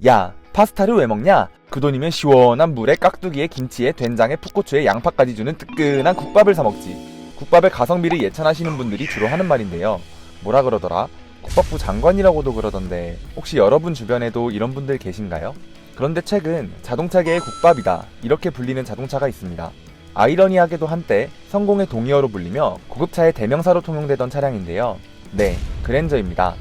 야, 파스타를 왜 먹냐? 그 돈이면 시원한 물에 깍두기에 김치에 된장에 풋고추에 양파까지 주는 뜨끈한 국밥을 사 먹지. 국밥의 가성비를 예찬하시는 분들이 주로 하는 말인데요. 뭐라 그러더라? 국밥부 장관이라고도 그러던데 혹시 여러분 주변에도 이런 분들 계신가요? 그런데 최근 자동차계의 국밥이다 이렇게 불리는 자동차가 있습니다. 아이러니하게도 한때 성공의 동의어로 불리며 고급차의 대명사로 통용되던 차량인데요. 네, 그랜저입니다.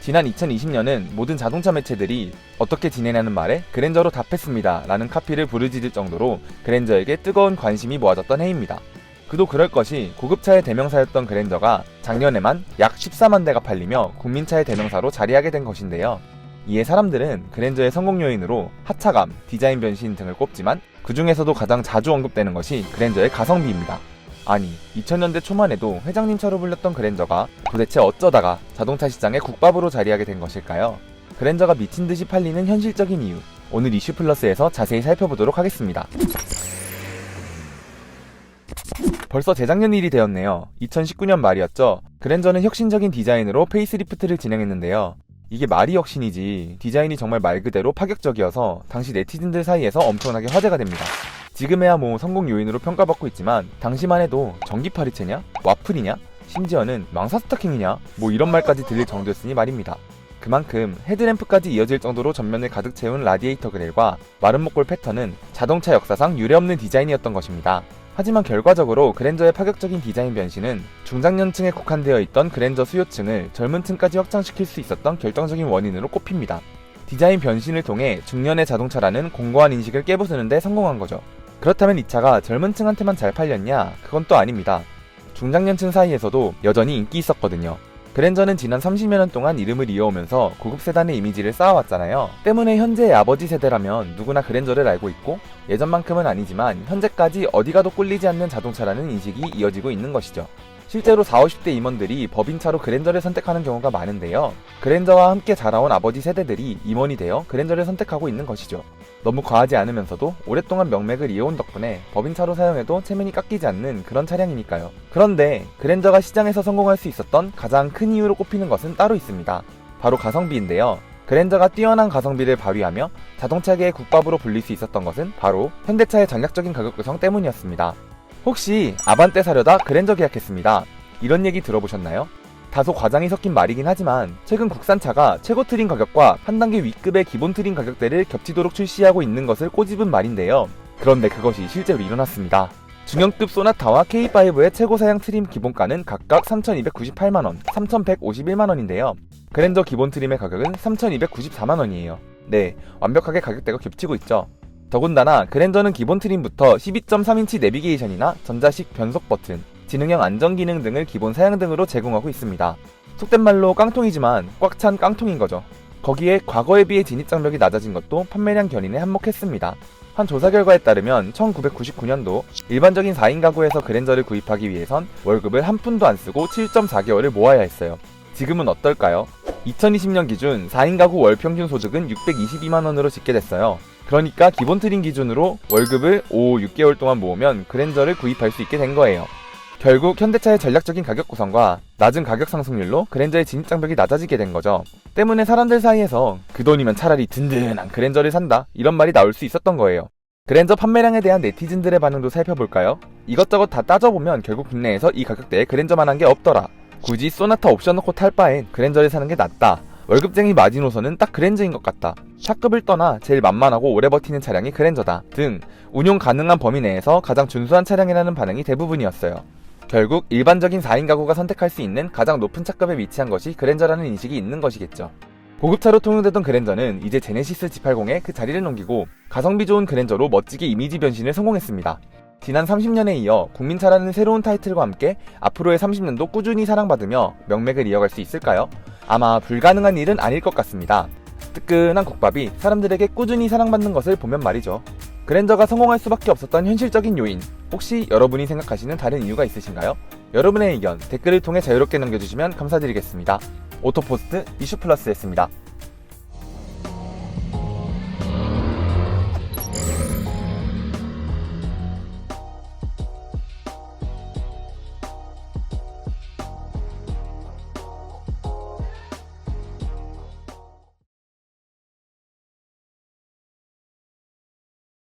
지난 2020년은 모든 자동차 매체들이 어떻게 지내냐는 말에 그랜저로 답했습니다 라는 카피를 부르짖을 정도로 그랜저에게 뜨거운 관심이 모아졌던 해입니다. 그도 그럴 것이 고급차의 대명사였던 그랜저가 작년에만 약 14만 대가 팔리며 국민차의 대명사로 자리하게 된 것인데요. 이에 사람들은 그랜저의 성공 요인으로 하차감, 디자인 변신 등을 꼽지만 그 중에서도 가장 자주 언급되는 것이 그랜저의 가성비입니다. 아니, 2000년대 초만 해도 회장님차로 불렸던 그랜저가 도대체 어쩌다가 자동차 시장의 국밥으로 자리하게 된 것일까요? 그랜저가 미친듯이 팔리는 현실적인 이유, 오늘 이슈 플러스에서 자세히 살펴보도록 하겠습니다. 벌써 재작년 일이 되었네요. 2019년 말이었죠. 그랜저는 혁신적인 디자인으로 페이스리프트를 진행했는데요. 이게 말이 혁신이지 디자인이 정말 말 그대로 파격적이어서 당시 네티즌들 사이에서 엄청나게 화제가 됩니다. 지금에야 뭐 성공 요인으로 평가받고 있지만 당시만 해도 전기파리채냐? 와플이냐? 심지어는 망사 스타킹이냐? 뭐 이런 말까지 들릴 정도였으니 말입니다. 그만큼 헤드램프까지 이어질 정도로 전면을 가득 채운 라디에이터 그릴과 마른 목골 패턴은 자동차 역사상 유례없는 디자인이었던 것입니다. 하지만 결과적으로 그랜저의 파격적인 디자인 변신은 중장년층에 국한되어 있던 그랜저 수요층을 젊은 층까지 확장시킬 수 있었던 결정적인 원인으로 꼽힙니다. 디자인 변신을 통해 중년의 자동차라는 공고한 인식을 깨부수는 데 성공한 거죠. 그렇다면 이 차가 젊은 층한테만 잘 팔렸냐? 그건 또 아닙니다. 중장년층 사이에서도 여전히 인기 있었거든요. 그랜저는 지난 30여 년 동안 이름을 이어오면서 고급 세단의 이미지를 쌓아왔잖아요. 때문에 현재의 아버지 세대라면 누구나 그랜저를 알고 있고 예전만큼은 아니지만 현재까지 어디 가도 꿀리지 않는 자동차라는 인식이 이어지고 있는 것이죠. 실제로 40, 50대 임원들이 법인차로 그랜저를 선택하는 경우가 많은데요. 그랜저와 함께 자라온 아버지 세대들이 임원이 되어 그랜저를 선택하고 있는 것이죠. 너무 과하지 않으면서도 오랫동안 명맥을 이어온 덕분에 법인차로 사용해도 체면이 깎이지 않는 그런 차량이니까요. 그런데 그랜저가 시장에서 성공할 수 있었던 가장 큰 이유로 꼽히는 것은 따로 있습니다. 바로 가성비인데요. 그랜저가 뛰어난 가성비를 발휘하며 자동차계의 국밥으로 불릴 수 있었던 것은 바로 현대차의 전략적인 가격 구성 때문이었습니다. 혹시 아반떼 사려다 그랜저 계약했습니다. 이런 얘기 들어보셨나요? 다소 과장이 섞인 말이긴 하지만 최근 국산차가 최고 트림 가격과 한 단계 윗급의 기본 트림 가격대를 겹치도록 출시하고 있는 것을 꼬집은 말인데요. 그런데 그것이 실제로 일어났습니다. 중형급 소나타와 K5의 최고 사양 트림 기본가는 각각 3,298만원, 3,151만원인데요. 그랜저 기본 트림의 가격은 3,294만원이에요. 네, 완벽하게 가격대가 겹치고 있죠. 더군다나 그랜저는 기본 트림부터 12.3인치 내비게이션이나 전자식 변속 버튼, 지능형 안전기능 등을 기본 사양 등으로 제공하고 있습니다. 속된 말로 깡통이지만 꽉 찬 깡통인 거죠. 거기에 과거에 비해 진입장벽이 낮아진 것도 판매량 견인에 한몫했습니다. 한 조사 결과에 따르면 1999년도 일반적인 4인 가구에서 그랜저를 구입하기 위해선 월급을 한 푼도 안 쓰고 7.4개월을 모아야 했어요. 지금은 어떨까요? 2020년 기준 4인 가구 월 평균 소득은 622만원으로 집계됐어요. 그러니까 기본 트림 기준으로 월급을 6개월 동안 모으면 그랜저를 구입할 수 있게 된 거예요. 결국 현대차의 전략적인 가격 구성과 낮은 가격 상승률로 그랜저의 진입장벽이 낮아지게 된 거죠. 때문에 사람들 사이에서 그 돈이면 차라리 든든한 그랜저를 산다 이런 말이 나올 수 있었던 거예요. 그랜저 판매량에 대한 네티즌들의 반응도 살펴볼까요? 이것저것 다 따져보면 결국 국내에서 이 가격대에 그랜저만한 게 없더라. 굳이 소나타 옵션 넣고 탈 바엔 그랜저를 사는 게 낫다. 월급쟁이 마지노선은 딱 그랜저인 것 같다. 차급을 떠나 제일 만만하고 오래 버티는 차량이 그랜저다 등 운용 가능한 범위 내에서 가장 준수한 차량이라는 반응이 대부분이었어요. 결국 일반적인 4인 가구가 선택할 수 있는 가장 높은 차급에 위치한 것이 그랜저라는 인식이 있는 것이겠죠. 고급차로 통용되던 그랜저는 이제 제네시스 G80에 그 자리를 넘기고 가성비 좋은 그랜저로 멋지게 이미지 변신을 성공했습니다. 지난 30년에 이어 국민차라는 새로운 타이틀과 함께 앞으로의 30년도 꾸준히 사랑받으며 명맥을 이어갈 수 있을까요? 아마 불가능한 일은 아닐 것 같습니다. 뜨끈한 국밥이 사람들에게 꾸준히 사랑받는 것을 보면 말이죠. 그랜저가 성공할 수밖에 없었던 현실적인 요인, 혹시 여러분이 생각하시는 다른 이유가 있으신가요? 여러분의 의견 댓글을 통해 자유롭게 남겨주시면 감사드리겠습니다. 오토포스트 이슈플러스였습니다.